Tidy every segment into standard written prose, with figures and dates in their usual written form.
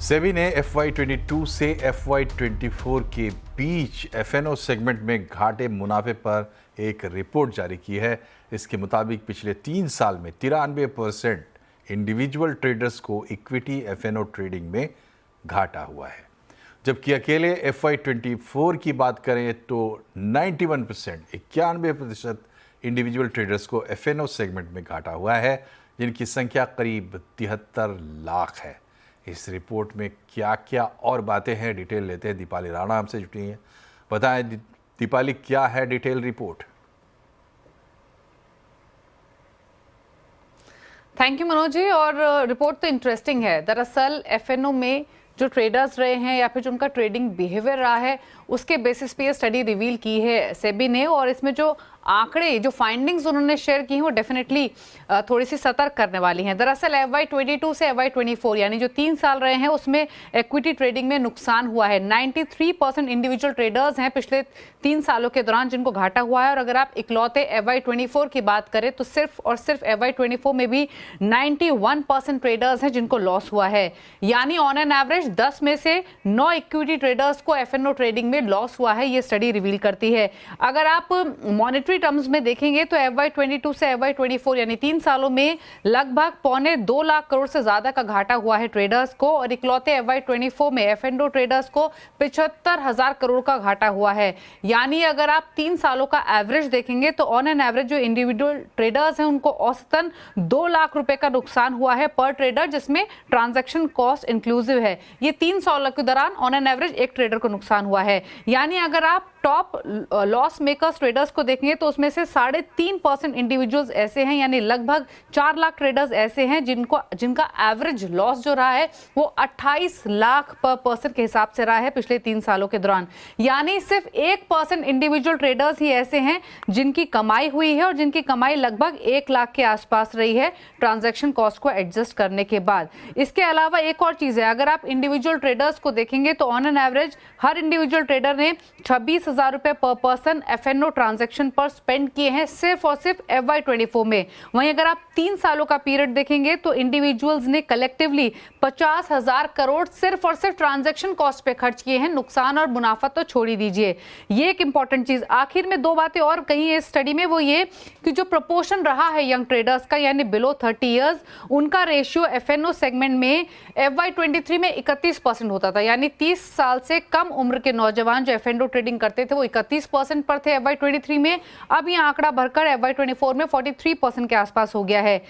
सेबी ने FY22 से FY24 के बीच FNO सेगमेंट में घाटे मुनाफे पर एक रिपोर्ट जारी की है। इसके मुताबिक पिछले 3 साल में 93% इंडिविजुअल ट्रेडर्स को इक्विटी FNO ट्रेडिंग में घाटा हुआ है, जबकि अकेले FY24 की बात करें तो 91% इंडिविजुअल ट्रेडर्स को FNO सेगमेंट में घाटा हुआ है, जिनकी संख्या करीब 73 लाख है। इस रिपोर्ट में क्या क्या और बातें हैं, डिटेल लेते हैं। दीपाली राणा हमसे जुटी हैं। बताएं दीपाली, क्या है detail report? Thank you Manoj ji. और रिपोर्ट तो इंटरेस्टिंग है। दरअसल FNO में जो ट्रेडर्स रहे हैं या फिर जो उनका ट्रेडिंग बिहेवियर रहा है, उसके बेसिस पे ये स्टडी रिवील की है सेबी ने। और इसमें जो आंकड़े, जो फाइंडिंग्स उन्होंने शेयर की हैं, वो डेफिनेटली थोड़ी सी सतर्क करने वाली हैं। दरअसल FY22 से FY24 यानी जो 3 साल रहे हैं, उसमें इक्विटी ट्रेडिंग में नुकसान हुआ है। 93% इंडिविजुअल ट्रेडर्स हैं पिछले 3 सालों के दौरान जिनको घाटा हुआ है। और अगर आप इकलौते FY24 की बात करें तो सिर्फ और सिर्फ FY24 में भी 91% ट्रेडर्स हैं जिनको लॉस हुआ है। यानी ऑन एन एवरेज 10 में से 9 इक्विटी ट्रेडर्स को FNO ट्रेडिंग में लॉस हुआ है, ये स्टडी रिवील करती है। अगर आप मॉनेटरी टर्म्स में देखेंगे तो FY22 से FY24 यानी 3 सालों में लगभग 1.25 लाख करोड़ से ज्यादा का घाटा हुआ है ट्रेडर्स को। और इकलौते FY24 में FNO ट्रेडर्स को 75,000 करोड़ का घाटा हुआ है। यानी अगर आप 3 सालों का एवरेज देखेंगे तो ऑन एन एवरेज जो इंडिविजुअल ट्रेडर्स हैं उनको औसतन 2 लाख रुपए का नुकसान हुआ है पर ट्रेडर, जिसमें ट्रांजैक्शन कॉस्ट इंक्लूसिव है। ये 3 सालों के दौरान ऑन एन एवरेज एक ट्रेडर को नुकसान हुआ है। यानी अगर आप टॉप लॉस मेकर्स ट्रेडर्स को देखेंगे तो उसमें से 3.5% इंडिविजुअल्स ऐसे हैं, यानी लगभग 4 लाख ट्रेडर्स ऐसे हैं जिनका एवरेज लॉस जो रहा है वो 28 लाख पर पर्सन के हिसाब से रहा है पिछले 3 सालों के दौरान। यानी सिर्फ 1% इंडिविजुअल ट्रेडर्स ही ऐसे हैं जिनकी कमाई हुई है और जिनकी कमाई लगभग 1 लाख के आसपास रही है ट्रांजैक्शन कॉस्ट को एडजस्ट करने के बाद। इसके अलावा एक और चीज है, अगर आप इंडिविजुअल ट्रेडर्स को देखेंगे तो on an average her individual trader ने 26,000 रुपए पर पर्सन FNO ट्रांजैक्शन पर स्पेंड किए हैं सिर्फ और सिर्फ FY24 में। वहीं अगर आप 3 सालों का पीरियड देखेंगे तो इंडिविजुअल्स ने कलेक्टिवली 50,000 करोड़ सिर्फ और सिर्फ ट्रांजैक्शन कॉस्ट पे खर्च किए हैं। नुकसान और मुनाफा तो छोड़ ही दीजिए। ये एक इंपॉर्टेंट चीज, आखिर में 2 बातें और कही है इस स्टडी में, वो ये कि जो प्रोपोर्शन रहा है यंग ट्रेडर्स का यानी बिलो 30 इयर्स, उनका रेशियो FNO सेगमेंट में FY23 में 31% होता था। यानी 30 साल से कम उम्र के नौजवान जो FNO ट्रेडिंग करते थे वो 31% पर थे FY23 में। अब ये आंकड़ा बढ़कर FY24 में 43% के आसपास हो गया है।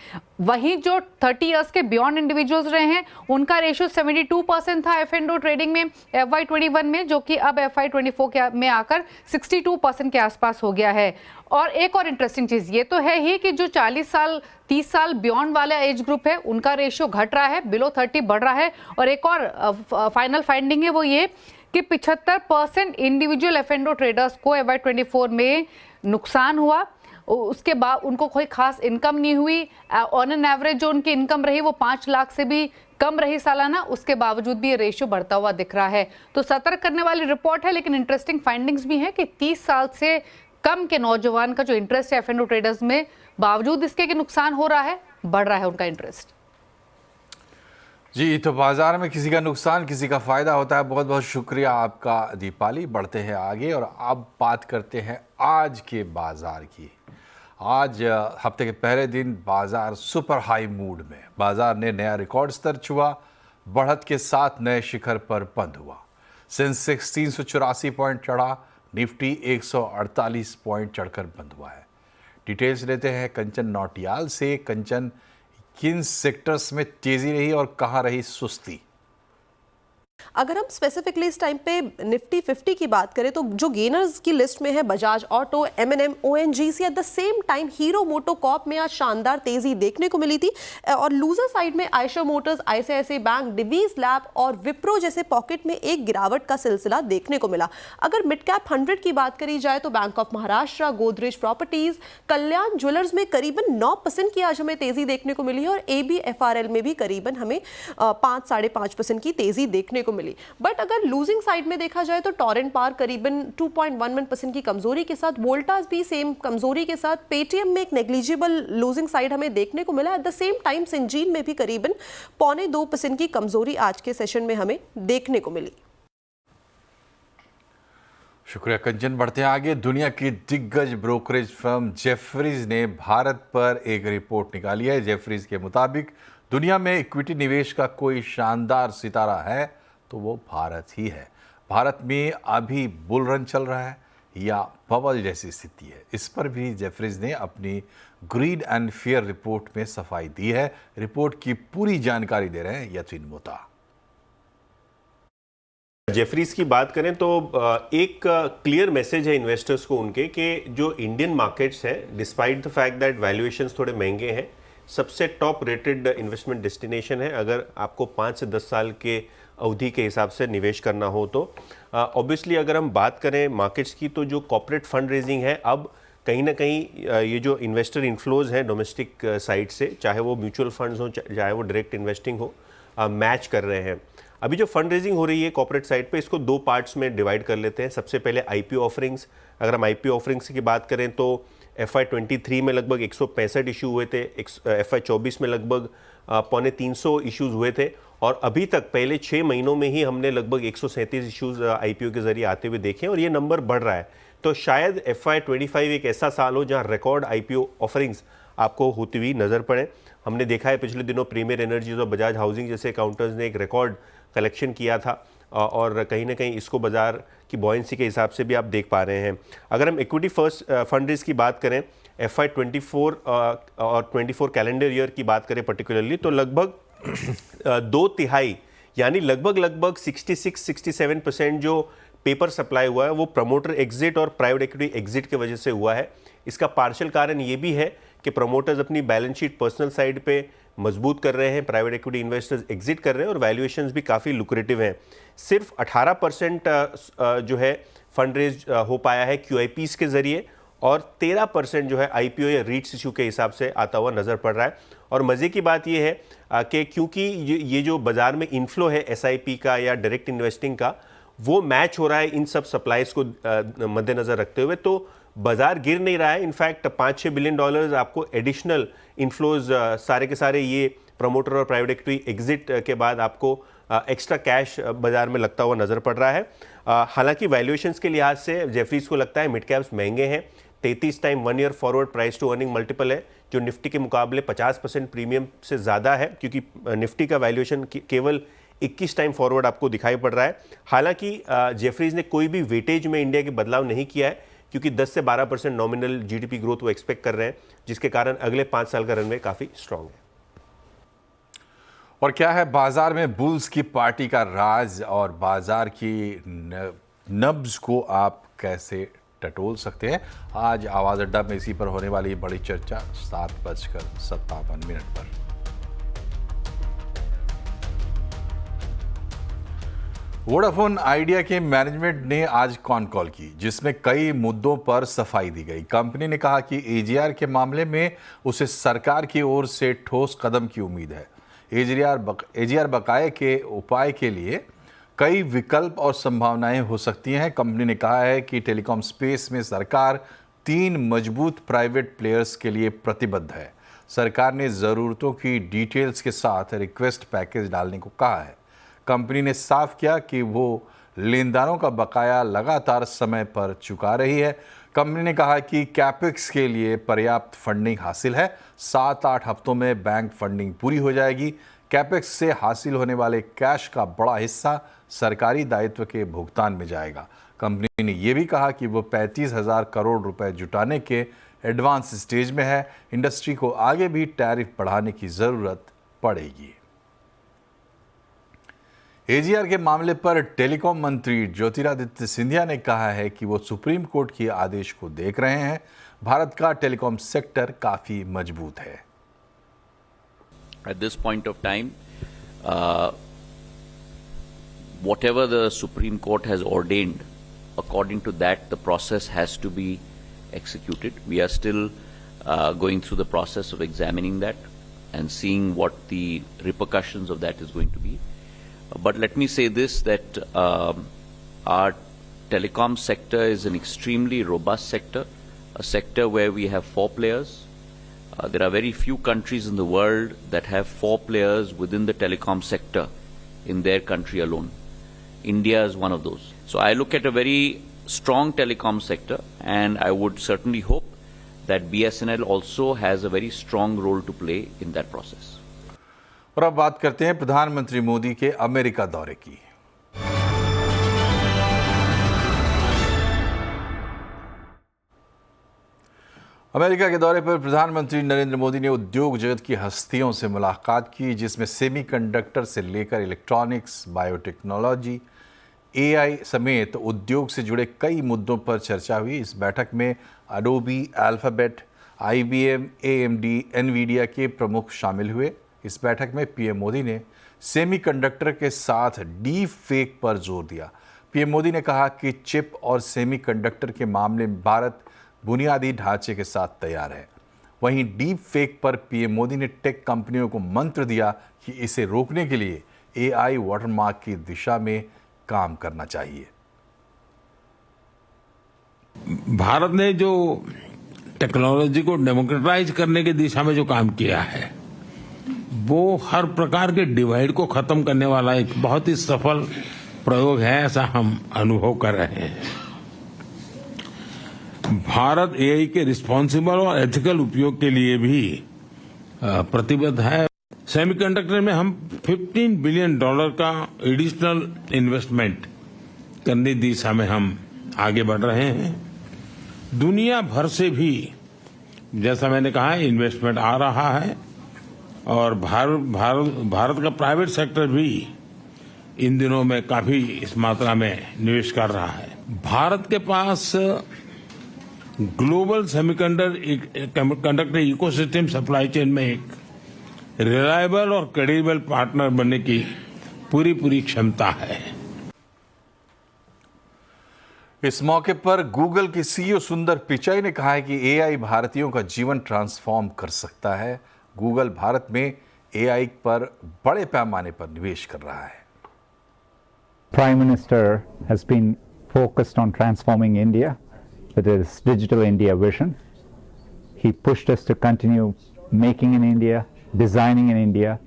वहीं जो 30 इयर्स के बियॉन्ड इंडिविजुअल्स रहे हैं उनका रेशियो 72% था FNO ट्रेडिंग में FY21 में, जो कि अब FY24 में आकर 62% के आसपास हो गया है। और एक और इंटरेस्टिंग चीज ये तो है ही कि जो 40 साल 30 साल बियॉन्ड वाला एज ग्रुप है उनका रेशियो घट रहा है, बिलो 30 बढ़ रहा है। और एक और फाइनल फाइंडिंग है वो ये कि 75% इंडिविजुअल FNO ट्रेडर्स को FY24 में नुकसान हुआ। उसके बाद उनको कोई खास इनकम नहीं हुई। ऑन एन एवरेज जो उनकी इनकम रही वो 5 लाख से भी कम रही सालाना। उसके बावजूद भी ये रेशियो बढ़ता हुआ दिख रहा है। तो सतर्क करने वाली रिपोर्ट है, लेकिन इंटरेस्टिंग फाइंडिंग्स भी हैं कि 30 साल से कम के नौजवान का जो इंटरेस्ट है FNO ट्रेडर्स में, बावजूद इसके कि नुकसान हो रहा है, बढ़ रहा है उनका इंटरेस्ट। जी, तो बाजार में किसी का नुकसान किसी का फ़ायदा होता है। बहुत बहुत शुक्रिया आपका दीपाली। बढ़ते हैं आगे और अब बात करते हैं आज के बाजार की। आज हफ्ते के पहले दिन बाजार सुपर हाई मूड में, बाजार ने नया रिकॉर्ड स्तर छुआ, बढ़त के साथ नए शिखर पर बंद हुआ। सेंसेक्स 384 पॉइंट चढ़ा, निफ्टी 148 पॉइंट चढ़कर बंद हुआ है। डिटेल्स लेते हैं कंचन नौटियाल से। कंचन, किन सेक्टर्स में तेजी रही और कहां रही सुस्ती? अगर हम स्पेसिफिकली इस टाइम पे निफ्टी 50 की बात करें तो जो गेनर्स की लिस्ट में है Bajaj auto, M&M, ONGC, at the same time hero MotoCorp में आज शानदार तेजी देखने को मिली थी। और लूजर साइड में Eicher Motors, ICICI Bank, Divi's Lab और विप्रो जैसे पॉकेट में एक गिरावट का सिलसिला देखने को मिला। अगर मिड कैप 100 की बात करी जाए तो bank of Maharashtra, Godrej properties, Kalyan jewellers में करीबन 9% की आज हमें तेजी देखने को मिली है। और ABFRL में भी करीबन हमें 5-5.5% की तेजी देखने को मिली। मिली। बट अगर लूजिंग साइड में देखा जाए तो टोरेंट पावर करीबन 2.11% की कमजोरी के साथ, वोल्टास भी सेम कमजोरी के साथ, पेटीएम में एक नेग्लिजिबल लूजिंग साइड हमें देखने को मिला। At the same time Syngene में भी करीबन 0.25% की कमजोरी आज के सेशन में हमें देखने को मिली। शुक्रिया कंचन। बढ़ते हैं आगे। दुनिया की दिग्गज ब्रोकरेज फर्म जेफरीज ने भारत पर एक रिपोर्ट निकाली है। जेफरीज के मुताबिक दुनिया में इक्विटी निवेश का कोई शानदार सितारा है तो वो भारत ही है। भारत में अभी बुल रन चल रहा है या बबल जैसी स्थिति है, इस पर भी जेफरीज ने अपनी ग्रीड एंड फियर रिपोर्ट में सफाई दी है। रिपोर्ट की पूरी जानकारी दे रहे हैं यतिन मोता। जेफरीज की बात करें तो एक क्लियर मैसेज है इन्वेस्टर्स को उनके कि जो इंडियन मार्केट्स हैं, despite the fact that valuations थोड़े महंगे हैं, सबसे टॉप रेटेड इन्वेस्टमेंट डेस्टिनेशन है अगर आपको 5 से 10 साल के अवधि के हिसाब से निवेश करना हो तो। ऑब्वियसली अगर हम बात करें मार्केट्स की तो जो कॉर्पोरेट फंड रेजिंग है अब कहीं ना कहीं ये जो इन्वेस्टर इन्फ्लोज हैं डोमेस्टिक साइड से, चाहे वो म्यूचुअल फंड्स हो चाहे वो डायरेक्ट इन्वेस्टिंग हो, मैच कर रहे हैं। अभी जो फंड रेजिंग हो रही है कॉर्पोरेट साइड पे, इसको 2 पार्ट्स में डिवाइड कर लेते हैं। सबसे पहले आईपीओ ऑफरिंग्स। अगर हम आईपीओ ऑफरिंग्स की बात करें तो FY23 में लगभग 165 इशू हुए थे, FY24 में लगभग 250 इश्यूज हुए थे, और अभी तक पहले 6 महीनों में ही हमने लगभग 137 इश्यूज आईपीओ के जरिए आते हुए देखे, और ये नंबर बढ़ रहा है। तो शायद FY25 एक ऐसा साल हो जहां रिकॉर्ड आईपीओ ऑफरिंग्स आपको होती हुई नजर पड़े। हमने देखा है पिछले दिनों प्रीमियर एनर्जीज और बजाज हाउसिंग जैसे काउंटर्स ने एक रिकॉर्ड कलेक्शन किया था, और कहीं ना कहीं इसको बाजार की बॉयंसी के हिसाब से भी आप देख पा रहे हैं। अगर हम इक्विटी फर्स्ट फंड रेज की बात करें, FY24 और 24 कैलेंडर ईयर की बात करें पर्टिकुलरली, तो लगभग 2/3 यानी लगभग 66-67% जो पेपर सप्लाई हुआ है वो प्रमोटर एग्जिट और प्राइवेट इक्विटी एग्जिट की वजह से हुआ है। इसका पार्शियल कारण ये भी है कि प्रमोटर्स अपनी बैलेंस शीट पर्सनल साइड पे मजबूत कर रहे हैं, प्राइवेट इक्विटी इन्वेस्टर्स एग्जिट कर रहे हैं, और वैल्यूएशंस भी काफ़ी लुक्रेटिव हैं। सिर्फ 18% जो है फंड रेज हो पाया है QIPs के जरिए, और 13% जो है IPO या रीट्स इशू के हिसाब से आता हुआ नज़र पड़ रहा है। और मज़े की बात यह है कि क्योंकि ये जो बाज़ार में इन्फ्लो है SIP का या डायरेक्ट इन्वेस्टिंग का, वो मैच हो रहा है इन सब सप्लाईज को मद्देनज़र रखते हुए, तो बाजार गिर नहीं रहा है। इनफैक्ट $5-6 बिलियन आपको एडिशनल इन्फ्लोज सारे के सारे ये प्रमोटर और प्राइवेट इक्विटी एग्जिट के बाद आपको एक्स्ट्रा कैश बाजार में लगता हुआ नजर पड़ रहा है। हालांकि वैल्यूएशंस के लिहाज से जेफरीज को लगता है मिड कैप्स महंगे हैं। 33 time 1 year forward price to earning multiple है, जो निफ्टी के मुकाबले 50% प्रीमियम से ज़्यादा है, क्योंकि निफ्टी का वैल्यूएशन केवल 21 टाइम फॉरवर्ड आपको दिखाई पड़ रहा है। हालांकि जेफरीज ने कोई भी वेटेज में इंडिया के बदलाव नहीं किया है, क्योंकि 10 से 12% नॉमिनल GDP ग्रोथ वो एक्सपेक्ट कर रहे हैं, जिसके कारण अगले 5 साल का रनवे काफ़ी स्ट्रांग है। और क्या है बाजार में बुल्स की पार्टी का राज, और बाजार की नब्ज को आप कैसे टटोल सकते हैं? आज आवाज़ अड्डा में इसी पर होने वाली बड़ी चर्चा 7:57 पर। वोडाफोन आइडिया के मैनेजमेंट ने आज कॉन कॉल की, जिसमें कई मुद्दों पर सफाई दी गई। कंपनी ने कहा कि AGR के मामले में उसे सरकार की ओर से ठोस कदम की उम्मीद है। AGR बकाये के उपाय के लिए कई विकल्प और संभावनाएं हो सकती हैं। कंपनी ने कहा है कि टेलीकॉम स्पेस में सरकार 3 मजबूत प्राइवेट प्लेयर्स के लिए प्रतिबद्ध है। सरकार ने ज़रूरतों की डिटेल्स के साथ रिक्वेस्ट पैकेज डालने को कहा है। कंपनी ने साफ किया कि वो लेनदारों का बकाया लगातार समय पर चुका रही है। कंपनी ने कहा कि कैपेक्स के लिए पर्याप्त फंडिंग हासिल है। 7-8 हफ्तों में बैंक फंडिंग पूरी हो जाएगी। कैपेक्स से हासिल होने वाले कैश का बड़ा हिस्सा सरकारी दायित्व के भुगतान में जाएगा। कंपनी ने यह भी कहा कि वो 35,000 करोड़ रुपए जुटाने के एडवांस स्टेज में है। इंडस्ट्री को आगे भी टैरिफ बढ़ाने की ज़रूरत पड़ेगी। AGR के मामले पर टेलीकॉम मंत्री ज्योतिरादित्य सिंधिया ने कहा है कि वो सुप्रीम कोर्ट के आदेश को देख रहे हैं। भारत का टेलीकॉम सेक्टर काफी मजबूत है। At this point of time, whatever the Supreme Court has ordained, according to that, the process has to be executed. We are still going through the process of examining that and seeing what the repercussions of that is going to be. But let me say this, that our telecom sector is an extremely robust sector, a sector where we have 4 players. There are very few countries in the world that have 4 players within the telecom sector in their country alone. India is one of those. So I look at a very strong telecom sector, and I would certainly hope that BSNL also has a very strong role to play in that process. और अब बात करते हैं प्रधानमंत्री मोदी के America दौरे की। America के दौरे पर प्रधानमंत्री नरेंद्र मोदी ने उद्योग जगत की हस्तियों से मुलाकात की, जिसमें सेमीकंडक्टर से लेकर इलेक्ट्रॉनिक्स, बायोटेक्नोलॉजी, एआई समेत उद्योग से जुड़े कई मुद्दों पर चर्चा हुई। इस बैठक में Adobe, alphabet, IBM, AMD, Nvidia के प्रमुख शामिल हुए। इस बैठक में पीएम मोदी ने सेमीकंडक्टर के साथ डीप फेक पर जोर दिया। पीएम मोदी ने कहा कि चिप और सेमीकंडक्टर के मामले में भारत बुनियादी ढांचे के साथ तैयार है। वहीं डीप फेक पर पीएम मोदी ने टेक कंपनियों को मंत्र दिया कि इसे रोकने के लिए AI वाटरमार्क की दिशा में काम करना चाहिए। भारत ने जो टेक्नोलॉजी को डेमोक्रेटाइज करने की दिशा में जो काम किया है, वो हर प्रकार के डिवाइड को खत्म करने वाला एक बहुत ही सफल प्रयोग है, ऐसा हम अनुभव कर रहे हैं। भारत AI के रिस्पॉन्सिबल और एथिकल उपयोग के लिए भी प्रतिबद्ध है। सेमीकंडक्टर में हम $15 बिलियन का एडिशनल इन्वेस्टमेंट करने की दिशा में हम आगे बढ़ रहे हैं। दुनिया भर से भी, जैसा मैंने कहा, इन्वेस्टमेंट आ रहा है और भारत का प्राइवेट सेक्टर भी इन दिनों में काफी इस मात्रा में निवेश कर रहा है। भारत के पास global semiconductor ecosystem supply chain में एक रिलायबल और क्रेडिबल पार्टनर बनने की पूरी क्षमता है। इस मौके पर गूगल के CEO सुंदर पिचाई ने कहा है कि AI भारतीयों का जीवन ट्रांसफॉर्म कर सकता है। गूगल भारत में AI पर बड़े पैमाने पर निवेश कर रहा है। Prime Minister has been focused on transforming India with his Digital India vision. He pushed us to continue making in India, designing in India.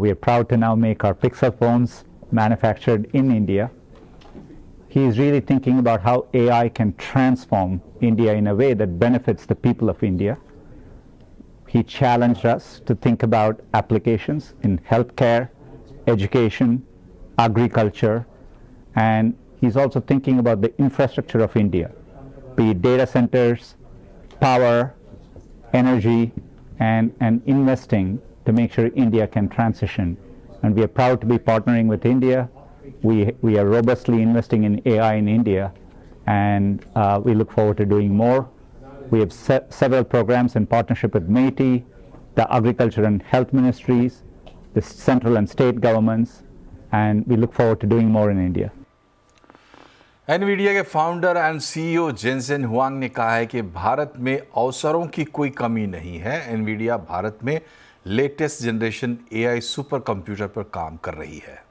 We are proud to now make our Pixel phones manufactured in India. He is really thinking about how AI can transform India in a way that benefits the people of India. He challenged us to think about applications in healthcare, education, agriculture, and he's also thinking about the infrastructure of India, be it data centers, power, energy, and investing to make sure India can transition. And we are proud to be partnering with India. We are robustly investing in AI in India, and we look forward to doing more. We have several programs in partnership with MeitY, the Agriculture and Health Ministries, the central and state governments, and we look forward to doing more in India. Nvidia के founder and CEO Jensen Huang ने कहा है कि भारत में अवसरों की कोई कमी नहीं है। एनवीडिया भारत में latest generation AI super computer पर काम कर रही है।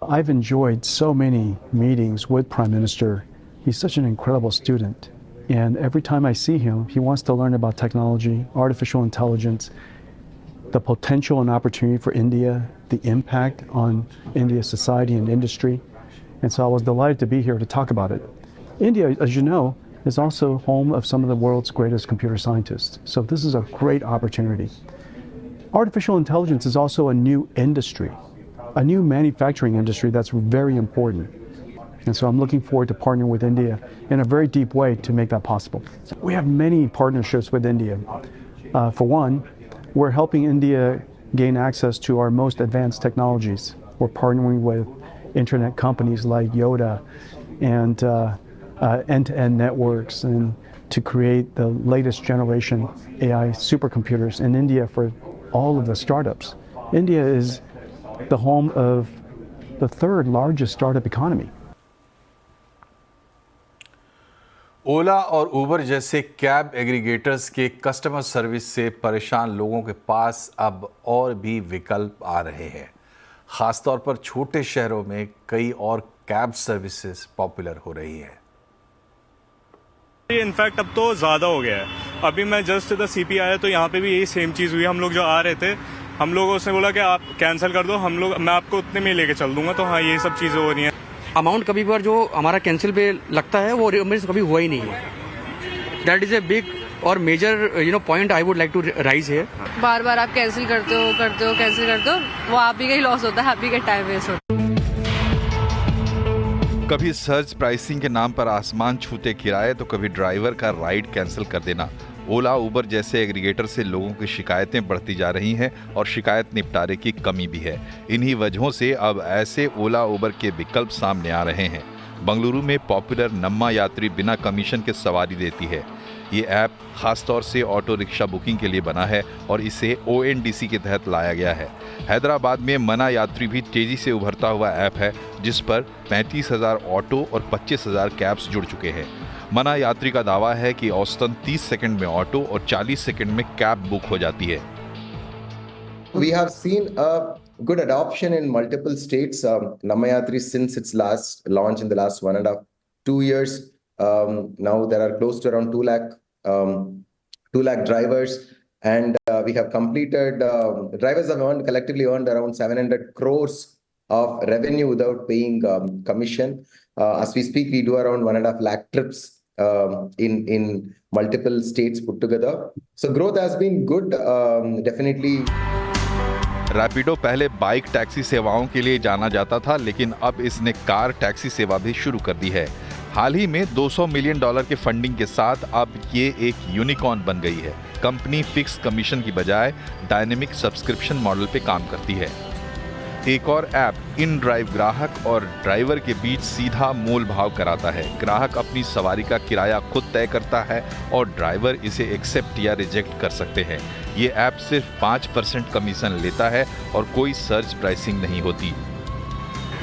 I've enjoyed so many meetings with Prime Minister. He's such an incredible student. And every time I see him, he wants to learn about technology, artificial intelligence, the potential and opportunity for India, the impact on India's society and industry. And so I was delighted to be here to talk about it. India, as you know, is also home of some of the world's greatest computer scientists. So this is a great opportunity. Artificial intelligence is also a new industry, a new manufacturing industry that's very important. And so I'm looking forward to partnering with India in a very deep way to make that possible. We have many partnerships with India. For one, we're helping India gain access to our most advanced technologies. We're partnering with internet companies like Yoda and end-to-end networks, and to create the latest generation AI supercomputers in India for all of the startups. India is the home of the third largest startup economy. ओला और उबर जैसे cab aggregators के customer service से परेशान लोगों के पास अब और भी विकल्प आ रहे हैं। खासतौर पर छोटे शहरों में कई और कैब सर्विसेज पॉपुलर हो रही है। इनफैक्ट अब तो ज़्यादा हो गया है। अभी मैं जस्ट इधर सीपी आया तो यहाँ पे भी यही सेम चीज़ हुई। हम लोग जो आ रहे थे, हम लोगों से बोला कि आप कैंसिल कर दो, मैं आपको उतने में लेके चल दूंगा। तो हाँ, ये सब चीज़ें हो रही हैं। अमाउंट कभी बार जो हमारा कैंसिल पे लगता है वो मेरे से कभी हुआ ही नहीं है। दैट इज़ ए बिग और major point I would like to raise है। बार बार आप कैंसिल करते हो कैंसिल करते हो, वो आप ही का ही लॉस होता है, आप ही का टाइम वेस्ट होता है। कभी सर्ज प्राइसिंग के नाम पर आसमान छूते किराए तो कभी ड्राइवर का राइड कैंसिल कर देना। ओला उबर जैसे एग्रीगेटर से लोगों की शिकायतें बढ़ती जा रही हैं और शिकायत निपटारे की कमी भी है। इन्हीं वजहों से अब ऐसे ओला उबर के विकल्प सामने आ रहे हैं। बंगलुरु में पॉपुलर नम्मा यात्री बिना कमीशन के सवारी देती है। ये ऐप खासतौर से ऑटो रिक्शा बुकिंग के लिए बना है और इसे ONDC के तहत लाया गया है। हैदराबाद में मना यात्री भी तेजी से उभरता हुआ ऐप है, जिस पर 35,000 ऑटो और 25,000 कैब्स जुड़ चुके हैं। मना यात्री का दावा है कि औसतन 30 सेकंड में ऑटो और 40 सेकंड में कैब बुक हो जाती है। We have seen a good adoption in multiple states. Namayatri, since its last launch in the last 1.5-2 years, now there are close to around 2 lakh drivers, and we have completed. Drivers have collectively earned around 700 crores of revenue without paying commission. As we speak, we do around 1.5 lakh trips in multiple states put together. So growth has been good, definitely. Rapido पहले bike taxi सेवाओं के लिए जाना जाता था, लेकिन अब इसने कार टैक्सी सेवा भी शुरू कर दी है। हाल ही में $200 मिलियन के फंडिंग के साथ अब ये एक यूनिकॉर्न बन गई है। कंपनी फिक्स कमीशन की बजाय डायनेमिक सब्सक्रिप्शन मॉडल पे काम करती है। एक और ऐप इन ड्राइव ग्राहक और ड्राइवर के बीच सीधा मोल भाव कराता है। ग्राहक अपनी सवारी का किराया खुद तय करता है और ड्राइवर इसे एक्सेप्ट या रिजेक्ट कर सकते हैं। ये ऐप सिर्फ 5% कमीशन लेता है और कोई सर्ज प्राइसिंग नहीं होती।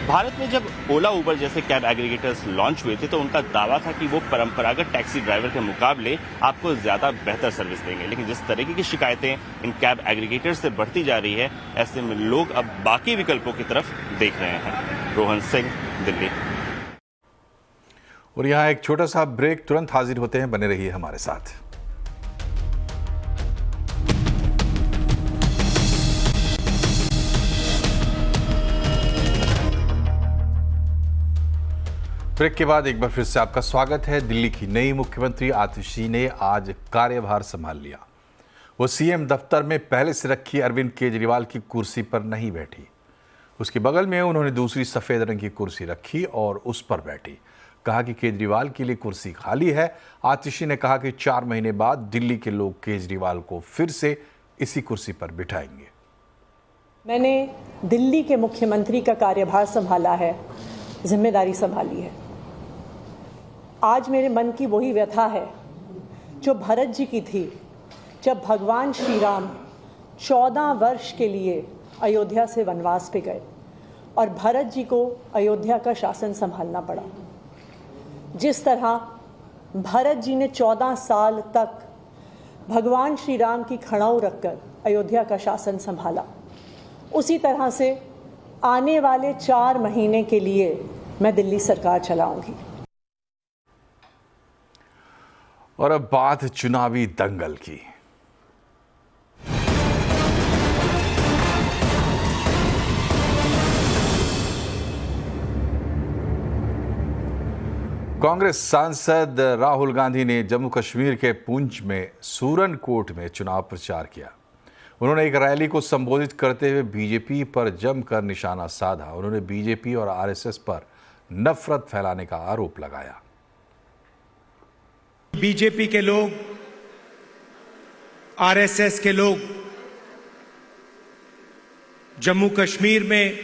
भारत में जब ओला उबर जैसे कैब एग्रीगेटर्स लॉन्च हुए थे तो उनका दावा था कि वो परंपरागत टैक्सी ड्राइवर के मुकाबले आपको ज्यादा बेहतर सर्विस देंगे। लेकिन जिस तरीके की शिकायतें इन कैब एग्रीगेटर्स से बढ़ती जा रही है, ऐसे में लोग अब बाकी विकल्पों की तरफ देख रहे हैं। रोहन सिंह, दिल्ली। और यहाँ एक छोटा सा ब्रेक, तुरंत हाजिर होते हैं, बने रहिए हमारे साथ। ब्रेक के बाद एक बार फिर से आपका स्वागत है। दिल्ली की नई मुख्यमंत्री आतिशी ने आज कार्यभार संभाल लिया। वो सीएम दफ्तर में पहले से रखी अरविंद केजरीवाल की कुर्सी पर नहीं बैठी। उसके बगल में उन्होंने दूसरी सफ़ेद रंग की कुर्सी रखी और उस पर बैठी। कहा कि केजरीवाल के लिए कुर्सी खाली है। आतिशी ने कहा कि 4 महीने बाद दिल्ली के लोग केजरीवाल को फिर से इसी कुर्सी पर बिठाएंगे। मैंने दिल्ली के मुख्यमंत्री का कार्यभार संभाला है, जिम्मेदारी संभाली है। आज मेरे मन की वही व्यथा है जो भरत जी की थी, जब भगवान श्री राम 14 वर्ष के लिए अयोध्या से वनवास पे गए और भरत जी को अयोध्या का शासन संभालना पड़ा। जिस तरह भरत जी ने 14 साल तक भगवान श्री राम की खड़ाऊ रखकर अयोध्या का शासन संभाला, उसी तरह से आने वाले 4 महीने के लिए मैं दिल्ली सरकार चलाऊंगी। और अब बात चुनावी दंगल की। कांग्रेस सांसद राहुल गांधी ने जम्मू कश्मीर के पुंछ में सूरनकोट में चुनाव प्रचार किया। उन्होंने एक रैली को संबोधित करते हुए बीजेपी पर जमकर निशाना साधा। उन्होंने बीजेपी और आरएसएस पर नफरत फैलाने का आरोप लगाया। बीजेपी के लोग, आरएसएस के लोग जम्मू कश्मीर में,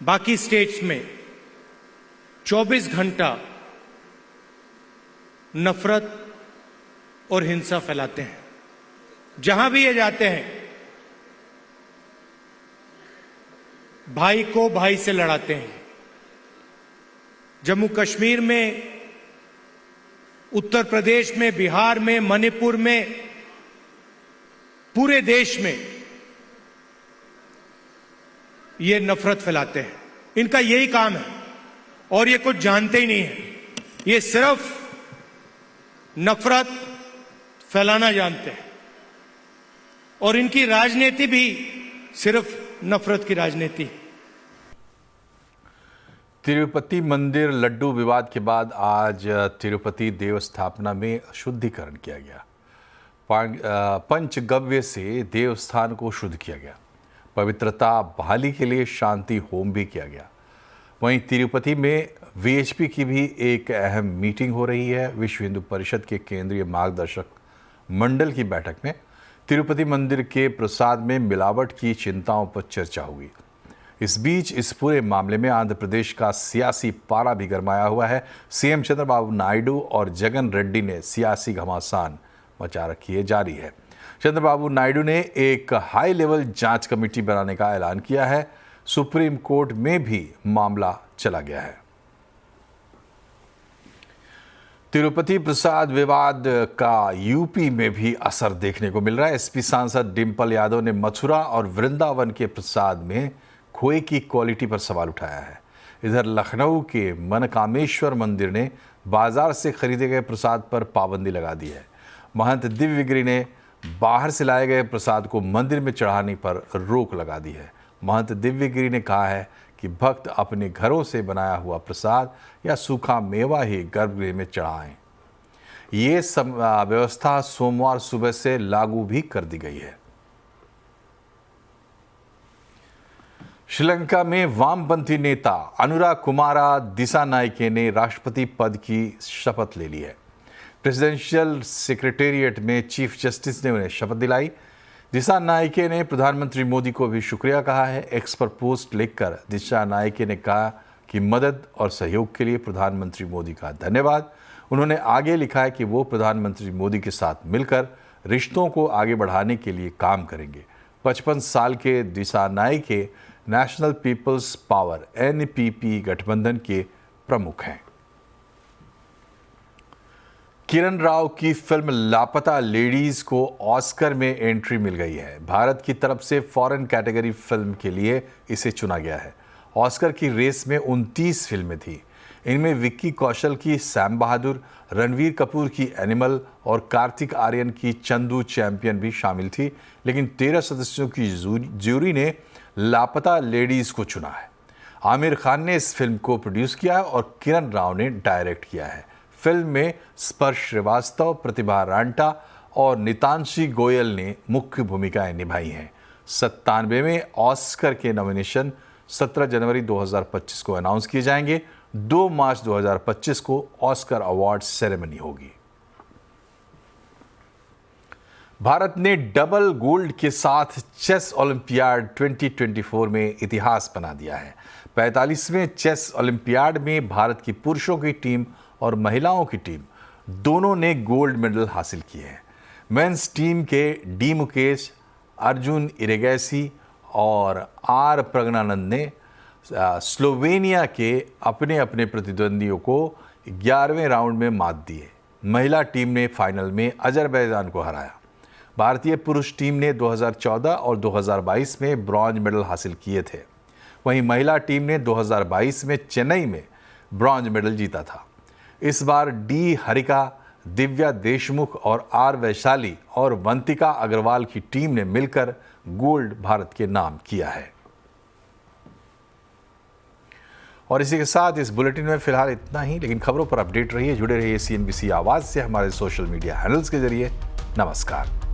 बाकी स्टेट्स में 24 घंटा नफरत और हिंसा फैलाते हैं। जहां भी ये जाते हैं, भाई को भाई से लड़ाते हैं। जम्मू कश्मीर में, उत्तर प्रदेश में, बिहार में, मणिपुर में, पूरे देश में ये नफरत फैलाते हैं। इनका यही काम है और ये कुछ जानते ही नहीं है। ये सिर्फ नफरत फैलाना जानते हैं और इनकी राजनीति भी सिर्फ नफरत की राजनीति है। तिरुपति मंदिर लड्डू विवाद के बाद आज तिरुपति देव स्थापना में शुद्धिकरण किया गया। पंचगव्य से देवस्थान को शुद्ध किया गया। पवित्रता बहाली के लिए शांति होम भी किया गया। वहीं तिरुपति में वीएचपी की भी एक अहम मीटिंग हो रही है। विश्व हिंदू परिषद के केंद्रीय मार्गदर्शक मंडल की बैठक में तिरुपति मंदिर के प्रसाद में मिलावट की चिंताओं पर चर्चा हुई। इस बीच इस पूरे मामले में आंध्र प्रदेश का सियासी पारा भी गरमाया हुआ है। सीएम चंद्रबाबू नायडू और जगन रेड्डी ने सियासी घमासान मचा रखी है जारी है। चंद्रबाबू नायडू ने एक हाई लेवल जांच कमेटी बनाने का ऐलान किया है। सुप्रीम कोर्ट में भी मामला चला गया है। तिरुपति प्रसाद विवाद का यूपी में भी असर देखने को मिल रहा है। एसपी सांसद डिंपल यादव ने मथुरा और वृंदावन के प्रसाद में खोए की क्वालिटी पर सवाल उठाया है। इधर लखनऊ के मनकामेश्वर मंदिर ने बाजार से खरीदे गए प्रसाद पर पाबंदी लगा दी है। महंत दिव्यगिरी ने बाहर से लाए गए प्रसाद को मंदिर में चढ़ाने पर रोक लगा दी है। महंत दिव्यगिरी ने कहा है कि भक्त अपने घरों से बनाया हुआ प्रसाद या सूखा मेवा ही गर्भगृह में चढ़ाएं। ये व्यवस्था सोमवार सुबह से लागू भी कर दी गई है। श्रीलंका में वामपंथी नेता अनुराग कुमारा दिसानायके ने राष्ट्रपति पद की शपथ ले ली है। प्रेसिडेंशियल सेक्रेटेरिएट में चीफ जस्टिस ने उन्हें शपथ दिलाई। दिसानायके ने प्रधानमंत्री मोदी को भी शुक्रिया कहा है। एक्स पर पोस्ट लिखकर दिसानायके ने कहा कि मदद और सहयोग के लिए प्रधानमंत्री मोदी का धन्यवाद। उन्होंने आगे लिखा है कि वो प्रधानमंत्री मोदी के साथ मिलकर रिश्तों को आगे बढ़ाने के लिए काम करेंगे। 55 साल के Dissanayake national peoples power NPP गठबंधन के प्रमुख हैं। किरण राव की फिल्म लापता लेडीज को ऑस्कर में एंट्री मिल गई है। भारत की तरफ से फॉरेन कैटेगरी फिल्म के लिए इसे चुना गया है। ऑस्कर की रेस में 29 फिल्में थी। इनमें विक्की कौशल की सैम बहादुर, रणवीर कपूर की एनिमल और कार्तिक आर्यन की चंदू चैंपियन भी शामिल थी। लेकिन 13 सदस्यों की ज्यूरी ने लापता लेडीज को चुना है। आमिर खान ने इस फिल्म को प्रोड्यूस किया और किरण राव ने डायरेक्ट किया है। फिल्म में स्पर्श श्रीवास्तव, प्रतिभा रांटा और नितांशी गोयल ने मुख्य भूमिकाएं निभाई हैं। 97 में ऑस्कर के नॉमिनेशन 17 जनवरी 2025 को अनाउंस किए जाएंगे। 2 मार्च 2025 को ऑस्कर अवार्ड सेरेमनी होगी। भारत ने डबल गोल्ड के साथ चेस ओलंपियाड 2024 में इतिहास बना दिया है। 45वें चेस ओलंपियाड में भारत की पुरुषों की टीम और महिलाओं की टीम दोनों ने गोल्ड मेडल हासिल किए हैं। मेंस टीम के डी मुकेश, अर्जुन इरेगैसी और आर प्रज्ञानंद ने स्लोवेनिया के अपने अपने प्रतिद्वंदियों को 11वें राउंड में मात दी है। महिला टीम ने फाइनल में अजरबैजान को हराया। भारतीय पुरुष टीम ने 2014 और 2022 में ब्रॉन्ज मेडल हासिल किए थे। वहीं महिला टीम ने 2022 में चेन्नई में ब्रॉन्ज मेडल जीता था। इस बार डी हरिका, दिव्या देशमुख और आर वैशाली और वंतिका अग्रवाल की टीम ने मिलकर गोल्ड भारत के नाम किया है। और इसी के साथ इस बुलेटिन में फिलहाल इतना ही, लेकिन खबरों पर अपडेट रहिए, जुड़े रहिए CNBC आवाज़ से हमारे सोशल मीडिया हैंडल्स के जरिए। नमस्कार।